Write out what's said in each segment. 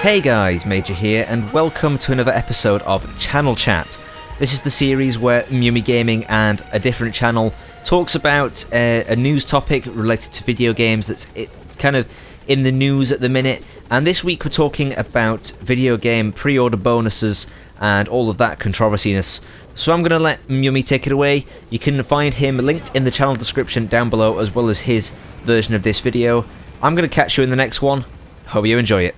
Hey guys, Major here, and welcome to another episode of Channel Chat. This is the series where MMYUMMY Gaming and a different channel talks about a news topic related to video games that's kind of in the news at the minute. And this week we're talking about video game pre-order bonuses and all of that controversyness. So I'm going to let MMYUMMY take it away. You can find him linked in the channel description down below, as well as his version of this video. I'm going to catch you in the next one. Hope you enjoy it.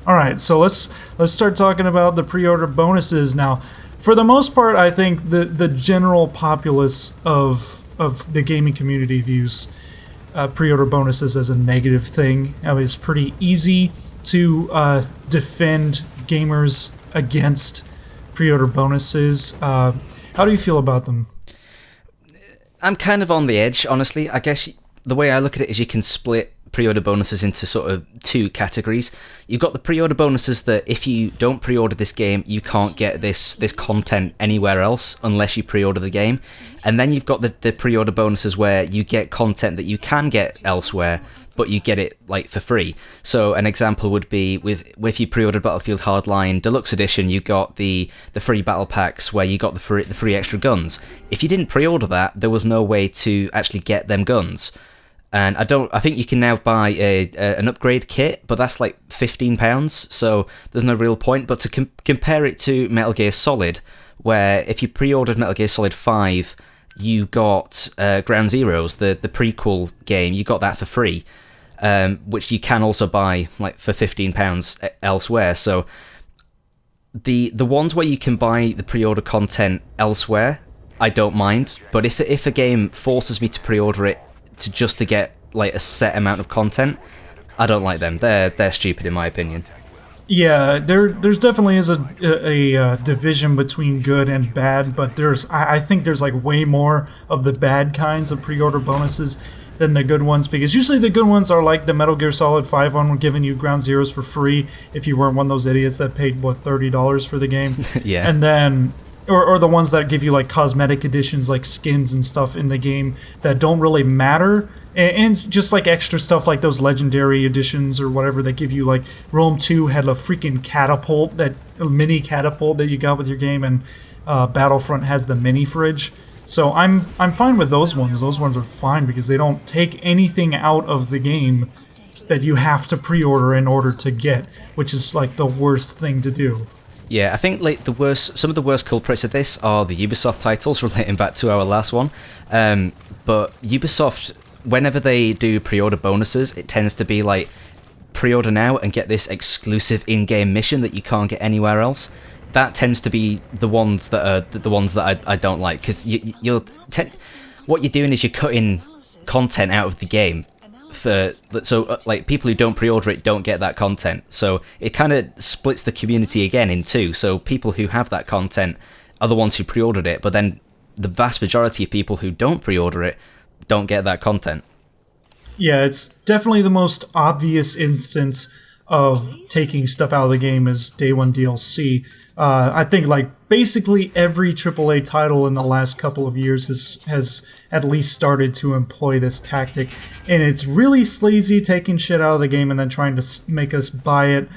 Alright, so let's start talking about the pre-order bonuses now. For the most part, I think the general populace of the gaming community views pre-order bonuses as a negative thing. I mean, it's pretty easy to defend gamers against pre-order bonuses. How do you feel about them? I'm kind of on the edge, honestly. I guess the way I look at it is you can split pre-order bonuses into sort of two categories. You've got the pre-order bonuses that if you don't pre-order this game, you can't get this content anywhere else unless you pre-order the game. And then you've got the pre-order bonuses where you get content that you can get elsewhere, but you get it like for free. So an example would be if you pre-ordered Battlefield Hardline Deluxe Edition, you got the free battle packs where you got the free extra guns. If you didn't pre-order that, there was no way to actually get them guns. And I think you can now buy an upgrade kit, but that's like £15, so there's no real point. But to compare it to Metal Gear Solid, where if you pre-ordered Metal Gear Solid 5, you got Ground Zeroes, the prequel game, you got that for free, which you can also buy like for £15 elsewhere. So the ones where you can buy the pre-order content elsewhere, I don't mind. But if a game forces me to pre-order it just to get like a set amount of content, I don't like them. They're stupid in my opinion. Yeah, there's definitely is a division between good and bad, but I think there's like way more of the bad kinds of pre-order bonuses than the good ones, because usually the good ones are like the Metal Gear Solid 5 one, giving you Ground Zeroes for free if you weren't one of those idiots that paid $30 for the game. Yeah. And then or the ones that give you like cosmetic editions, like skins and stuff in the game that don't really matter, and just like extra stuff like those legendary editions or whatever that give you, like Rome 2 had a freaking catapult, that mini catapult that you got with your game, and Battlefront has the mini fridge. So I'm fine with those ones. Those ones are fine because they don't take anything out of the game that you have to pre-order in order to get, which is like the worst thing to do. Yeah, I think like some of the worst culprits of this are the Ubisoft titles, relating back to our last one. But Ubisoft, whenever they do pre-order bonuses, it tends to be like pre-order now and get this exclusive in-game mission that you can't get anywhere else. That tends to be the ones that are I don't like, because what you're doing is you're cutting content out of the game. Like people who don't pre-order it don't get that content, so it kind of splits the community again in two. So people who have that content are the ones who pre-ordered it, but then the vast majority of people who don't pre-order it don't get that content. Yeah, it's definitely the most obvious instance of taking stuff out of the game is Day 1 DLC. I think like basically every AAA title in the last couple of years has at least started to employ this tactic, and it's really sleazy, taking shit out of the game and then trying to make us buy it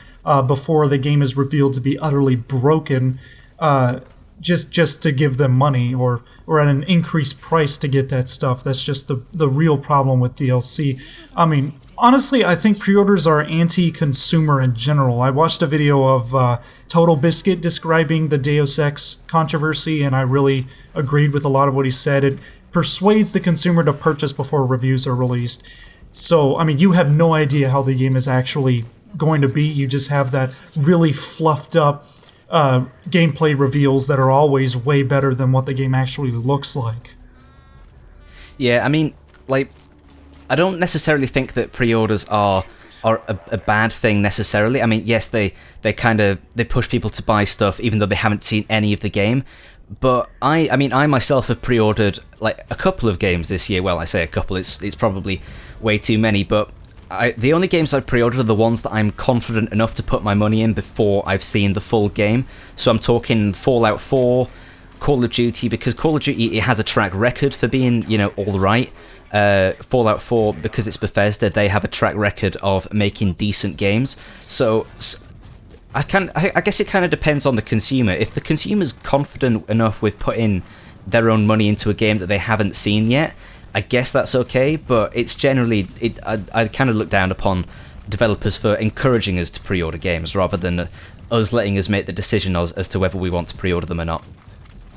before the game is revealed to be utterly broken, just to give them money or at an increased price to get that stuff. That's just the real problem with DLC. I mean, honestly, I think pre-orders are anti-consumer in general. I watched a video of Total Biscuit describing the Deus Ex controversy, and I really agreed with a lot of what he said. It persuades the consumer to purchase before reviews are released. So, I mean, you have no idea how the game is actually going to be. You just have that really fluffed up gameplay reveals that are always way better than what the game actually looks like. Yeah, I mean, like, I don't necessarily think that pre-orders are a bad thing necessarily. I mean, yes, they push people to buy stuff even though they haven't seen any of the game. But I mean, I myself have pre-ordered like a couple of games this year. Well, I say a couple, it's probably way too many, but the only games I've pre-ordered are the ones that I'm confident enough to put my money in before I've seen the full game. So I'm talking Fallout 4, Call of Duty, because Call of Duty, it has a track record for being, all right. Fallout 4, because it's Bethesda, they have a track record of making decent games. So I guess it kind of depends on the consumer. If the consumer's confident enough with putting their own money into a game that they haven't seen yet, I guess that's okay. But it's generally, I kind of look down upon developers for encouraging us to pre-order games rather than us letting us make the decision as to whether we want to pre-order them or not.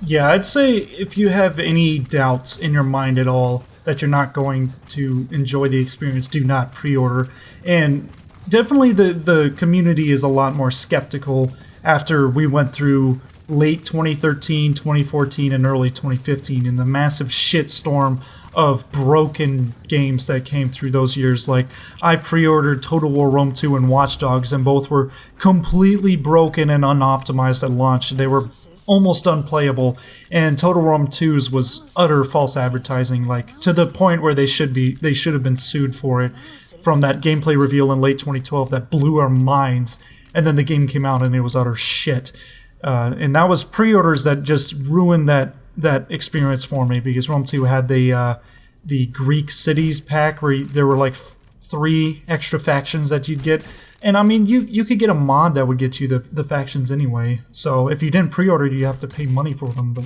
Yeah, I'd say if you have any doubts in your mind at all that you're not going to enjoy the experience, do not pre-order. And definitely the community is a lot more skeptical after we went through late 2013, 2014, and early 2015 in the massive shitstorm of broken games that came through those years. Like, I pre-ordered Total War Rome 2 and Watch Dogs, and both were completely broken and unoptimized at launch. They were almost unplayable, and Total War Rome 2's was utter false advertising, like to the point where they should have been sued for it, from that gameplay reveal in late 2012 that blew our minds, and then the game came out and it was utter shit. And that was pre-orders that just ruined that experience for me, because Rome 2 had the Greek cities pack where there were like 3 extra factions that you'd get. And I mean, you could get a mod that would get you the factions anyway. So if you didn't pre-order, you have to pay money for them. But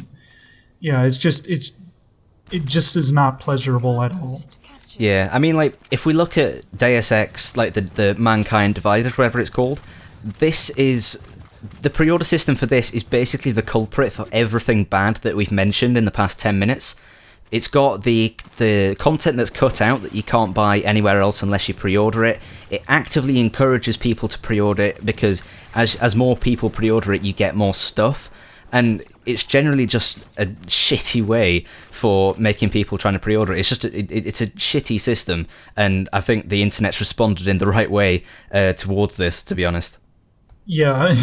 yeah, it just is not pleasurable at all. Yeah, I mean, like, if we look at Deus Ex, like the Mankind Divided, whatever it's called, the pre-order system for this is basically the culprit for everything bad that we've mentioned in the past 10 minutes. It's got the content that's cut out that you can't buy anywhere else unless you pre-order it. It actively encourages people to pre-order it because as more people pre-order it, you get more stuff. And it's generally just a shitty way for making people trying to pre-order it. It's just it's a shitty system, and I think the internet's responded in the right way towards this, to be honest. Yeah,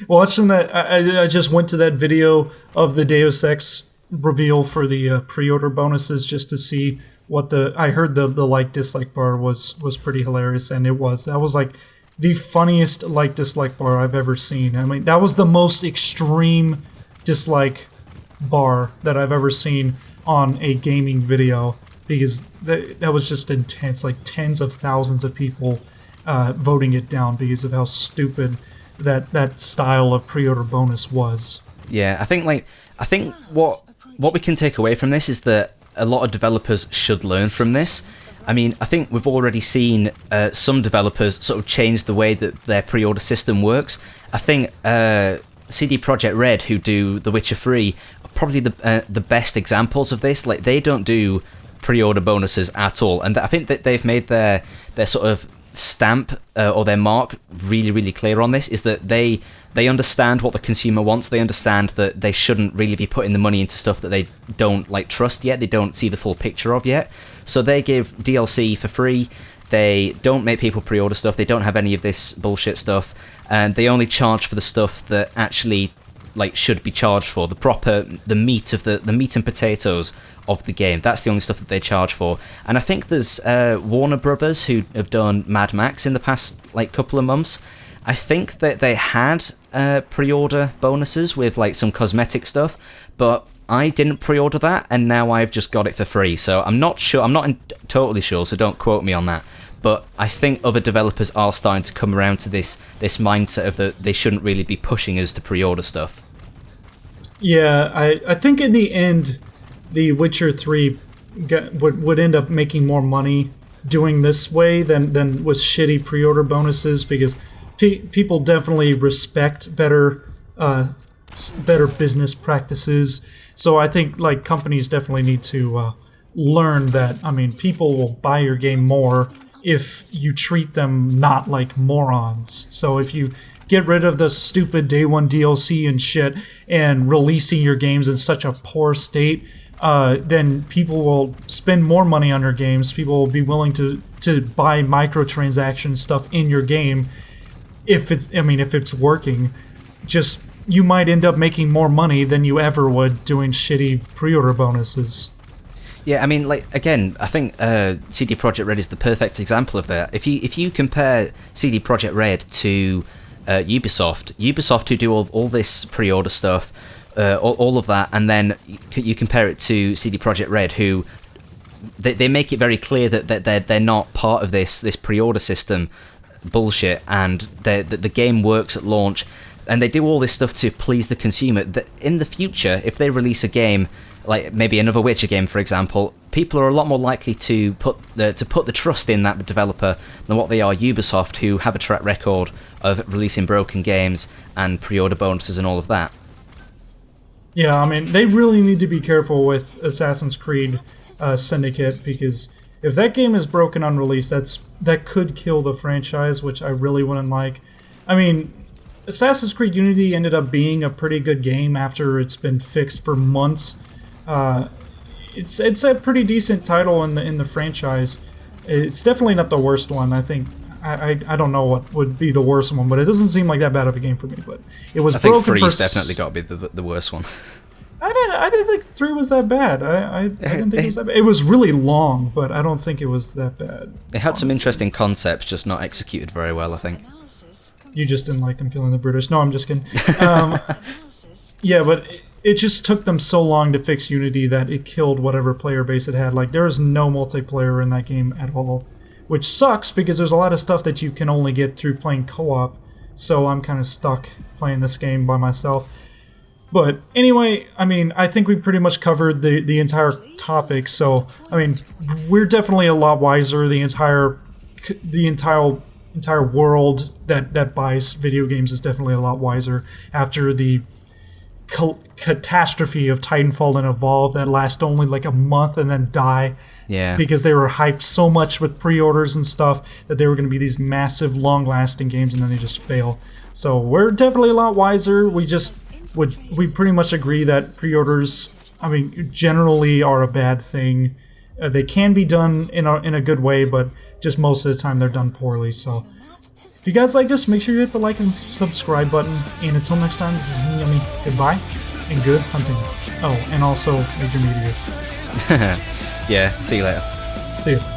watching that, I just went to that video of the Deus Ex reveal for the pre-order bonuses just to see what I heard the like-dislike bar was pretty hilarious, and that was like the funniest like-dislike bar I've ever seen. I mean, that was the most extreme dislike bar that I've ever seen on a gaming video, because that was just intense, like tens of thousands of people voting it down because of how stupid that style of pre-order bonus was. Yeah, I think what we can take away from this is that a lot of developers should learn from this. I mean, I think we've already seen some developers sort of change the way that their pre-order system works. I think CD Projekt Red, who do The Witcher 3, are probably the best examples of this. Like, they don't do pre-order bonuses at all, and I think that they've made their sort of stamp or their mark really, really clear on this, is that they understand what the consumer wants. They understand that they shouldn't really be putting the money into stuff that they don't like trust yet, they don't see the full picture of yet. So they give DLC for free, they don't make people pre-order stuff, they don't have any of this bullshit stuff, and they only charge for the stuff that actually like should be charged for, the meat and potatoes of the game. That's the only stuff that they charge for. And I think there's Warner Brothers who have done Mad Max in the past like couple of months. I think that they had pre-order bonuses with like some cosmetic stuff, but I didn't pre-order that, and now I've just got it for free. So I'm not sure, totally sure, so don't quote me on that. But I think other developers are starting to come around to this mindset of that they shouldn't really be pushing us to pre-order stuff. Yeah, I think in the end, The Witcher 3 would end up making more money doing this way than with shitty pre-order bonuses, because people definitely respect better business practices. So I think like companies definitely need to learn that. I mean, people will buy your game more if you treat them not like morons. So if you get rid of the stupid day one DLC and shit and releasing your games in such a poor state, then people will spend more money on your games. People will be willing to buy microtransaction stuff in your game if it's working. Just, you might end up making more money than you ever would doing shitty pre-order bonuses. Yeah, I mean, like, again, I think CD Projekt Red is the perfect example of that. If you compare CD Projekt Red to Ubisoft, who do all this pre-order stuff, all of that, and then you compare it to CD Projekt Red, who they make it very clear that they're not part of this pre-order system bullshit, and the game works at launch, and they do all this stuff to please the consumer, that in the future, if they release a game, like maybe another Witcher game, for example, people are a lot more likely to put the trust in that developer than what they are Ubisoft, who have a track record of releasing broken games and pre-order bonuses and all of that. Yeah, I mean, they really need to be careful with Assassin's Creed Syndicate, because if that game is broken on release, that could kill the franchise, which I really wouldn't like. I mean, Assassin's Creed Unity ended up being a pretty good game after it's been fixed for months. It's a pretty decent title in the franchise. It's definitely not the worst one. I think I don't know what would be the worst one, but it doesn't seem like that bad of a game for me. But it was broken for. I think 3's definitely got to be the worst one. I didn't think 3 was that bad. I didn't think it was that bad. It was really long, but I don't think it was that bad. It had some interesting concepts, just not executed very well, I think. You just didn't like them killing the British. No, I'm just kidding. Yeah, but it just took them so long to fix Unity that it killed whatever player base it had. Like, there is no multiplayer in that game at all, which sucks because there's a lot of stuff that you can only get through playing co-op, so I'm kind of stuck playing this game by myself. But anyway, I mean, I think we pretty much covered the entire topic, so, I mean, we're definitely a lot wiser. The entire world that buys video games is definitely a lot wiser after the catastrophe of Titanfall and Evolve that last only like a month and then die. Yeah. Because they were hyped so much with pre-orders and stuff that they were going to be these massive, long-lasting games, and then they just fail. So we're definitely a lot wiser. We pretty much agree that pre-orders, I mean, generally are a bad thing. They can be done in a good way, but just most of the time they're done poorly. So if you guys like this, make sure you hit the like and subscribe button. And until next time, this is MMYUMMY. Goodbye and good hunting. Oh, and also MajorMeteor. Yeah, see you later. See you.